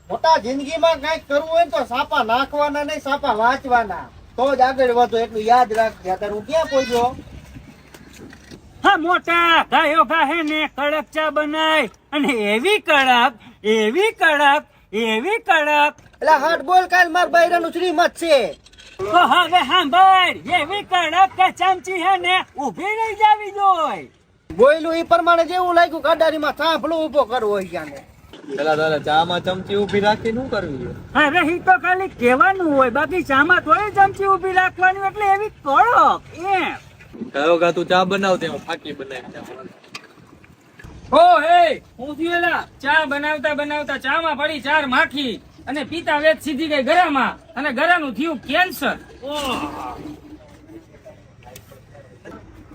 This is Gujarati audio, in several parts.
મોટા જિંદગીમાં કઈક કરવું હોય તો સાપા નાખવાના નહીં, સાપા વાંચવાના, તો જ આગળ વધો. એટલું યાદ રાખજે. અત્યારે હું ક્યાં પહોંચ્યો? હા મોટા ગાયો ગાહે ને કડક ચા બનાય, અને એવી કડક એવી કડક એવી કડક. એટલે હાટ બોલ, કાલ માર બૈરાનું શ્રીમત છે. તો હવે સાંભળ, એવી કડક કે ચમચી હે ને ઉભી રહી જાવી જોઈએ. બોયલું ઈ પ્રમાણે જેવું લાગ્યું કડારીમાં સાંભળો ઉભો કરવો હોય ક્યાં. પેલા તારે ચામાં ચમચી ઊભી રાખી શું કરવી? અરે ઈ તો ખાલી કહેવાનું હોય, બાકી ચામાં થોડી ચમચી ઉભી રાખવાની, એટલે એવી કડક એમ. કયો ગા તું ચા બનાવ તેમાં ફાકી બનાવી. ઓ હે હું થયેલા ચા બનાવતા બનાવતા ચામાં પડી 4 માખી અને પીતા વેત સીધી ગઈ ગરામાં, અને ગરાનું થયું કેન્સર.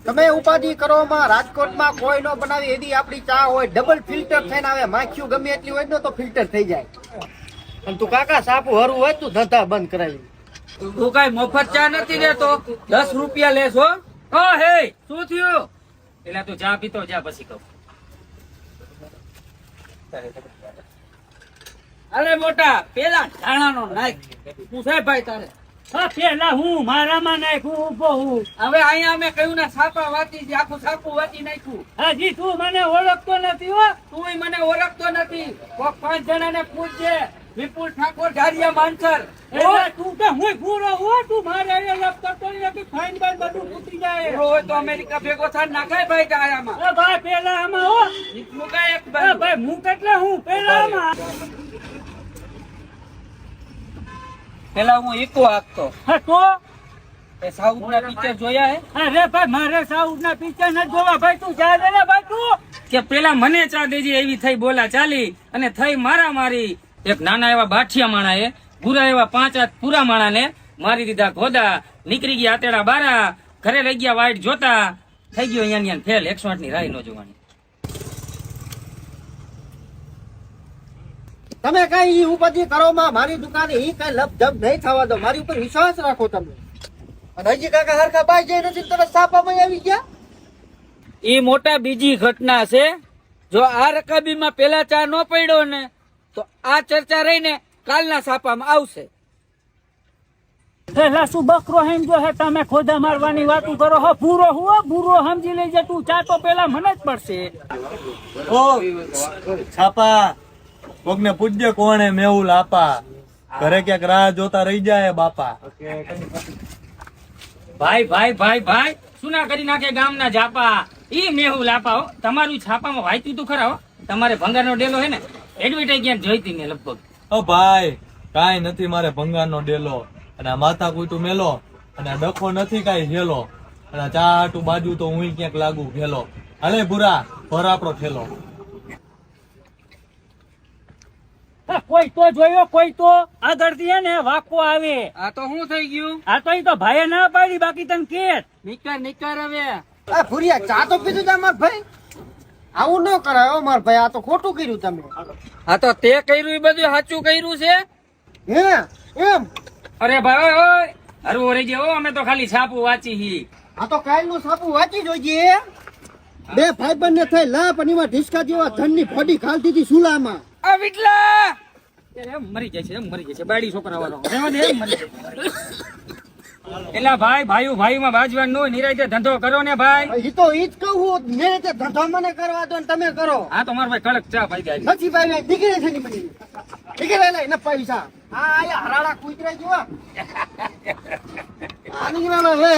તમે ઉપાધિ કરો માં, રાજકોટમાં કોઈ નો બનાવી એવી આપડી ચા હોય, ડબલ ફિલ્ટર થઈને આવે. માખીઓ ગમે એટલી હોય ને તો ફિલ્ટર થઈ જાય. અને તું કાકા સાપુ હરવું હોય તું ધંધા બંધ કરાવી. તું કઈ મફત ચા નથી દેતો, 10 રૂપિયા લેસ હો. ઓ હે શું થયું? એટલે તું ચા પીતો જા, પછી કહું. અરે મોટા પેલા ધાણાનો નાખ. હું સાહેબ ભાઈ તારે પેલા હું મારામાં નાખું ઉભો હું. હવે અહીંયા અમે કહ્યું ને છાપા વાંચી છે, આખું છાપું વાંચી નાખ્યું. હજી તું મને ઓળખતો નથી હો. તું મને ઓળખતો નથી. કોક 5 જણાને પૂછજે. વિપુલ ઠાકોર ધારિયા માનસર. એટલે તું કે હું પૂરો હો, તું મારે અહીંયા લપ કરતો નથી, ફાઈન બાઈન બધું ફૂટી જાય. હોય તો અમેરિકા ભેગો થાય નાખાય ભાઈ ધારામાં. એ ભાઈ પેલા આમાં હો. મુકાય એક એ બાજુ. ભાઈ હું કેટલા હું પેલા આમાં. પેલા હું ઈકો હાંકતો. હા તો એ સાઉથ ના પિક્ચર જોયા હે? અરે ભાઈ મારે સાઉથ ના પિક્ચર ન જોવા. ભાઈ તું જા દે ને ભાઈ તું. કે પેલા મને ચા દેજે એવી થઈ બોલા ચાલી, અને થઈ મારા મારી. એક નાના એવા બાઠિયા માણા એ પૂરા એવા 5 હાથ પૂરા માણા ને મારી દીધા ગોદા. નીકળી ગયા આતેડા બારા, ઘરે લઈ ગયા વાઈટ જોતા. થઈ ગયો અહીંયા ફેલ. 108 ની રાહ નો જોવાની. તમે કઈ ઈ ઉપાધિ કરો માં, મારી દુકાને ઈ કઈ લપ જપ નહીં થવા દો. મારી ઉપર વિશ્વાસ રાખો તમે. અને હજી કાકા હરખા બાઈ જાય નથી તો સાપામાં આવી ગયા. એ મોટા બીજી ઘટના છે. જો આ રકાબીમાં પેલા ચા ન પડ્યો ને તો આ ચર્ચા રહીને કાલના છાપામાં આવશે. પેલા શું બકરો સમજો હે, તમે ખોદા મારવાની વાતું કરો હો. પૂરો હુઓ, પૂરો સમજી લેજે તું. ચા તો પેલા મને જ પડશે. ઓ છાપા કોકને પૂછજે કોણે મેહુલ આપા, ઘરે ક્યાંક રાહ જોતા રહી જાય બાપા. ભાઈ ભાઈ ભાઈ ભાઈ શું ના કરી નાખે ગામના જાપા. ઈ મેહુલ આપા હો. તમારું છાપામાં વાંચ્યું તું ખરા હો. તમારે ભંગારનો ડેલો હે ને, એડવર્ટાઈઝ ક્યાંક જોઈતી ને લગભગ. ઓ ભાઈ કાઈ નથી મારે ભંગારનો ડેલો, અને આ માથા કૂતું મેલો, અને આ ડખો નથી કાઈ હેલો, અને ચા હાટું બાજુ તો હું ક્યાંક લાગુ ઘેલો. હાલે ભૂરા ભર આપણો થેલો. કોઈ તો જોયો, કોઈ તો આગળથી હે ને વાકો આવે. આ તો શું થઈ ગયું? આ તો ઈ તો ભાઈએ ના પાડી, બાકી તને કે નિકર હવે. આ ભૂરિયા ચા તો પીધું તા માર ભાઈ. આવું ન કરાય માર ભાઈ, આ તો ખોટું કર્યું તમે. હા તો તે કર્યું એ બધું સાચું કર્યું છે. હે એમ? અરે ભાઈ ઓય હરવો રહી ગયો. અમે તો ખાલી છાપું વાંચી હી. આ તો કાલ નું સાપુ વાંચી જોઈએ. બે ભાઈ બંને થઈ લાપ અને એમાં ઢીસકા જેવા ધનની ફોડી ખાલ દીધી સુલામાં. આ વિટલા એમ મરી જાય છે, એમ મરી જાય છે. બાડી છોકરા વાળો રહેવા દે, એમ મરી જાય. એલા ભાઈ ભાઈમાં બાજવાન નો નિરાયતે ધંધો કરો ને ભાઈ. ઈ તો ઈ જ કહું, મેં રીતે ધંધો મને કરવા દો ને તમે કરો. હા તો મારો ભાઈ કડક ચા ભાઈ જાય. નથી ભાઈ દીકરી છે ની બધી. દીકરી લઈ ને પૈસા. આ આયા હરાડા કૂતરા જેવા. આની ના લે.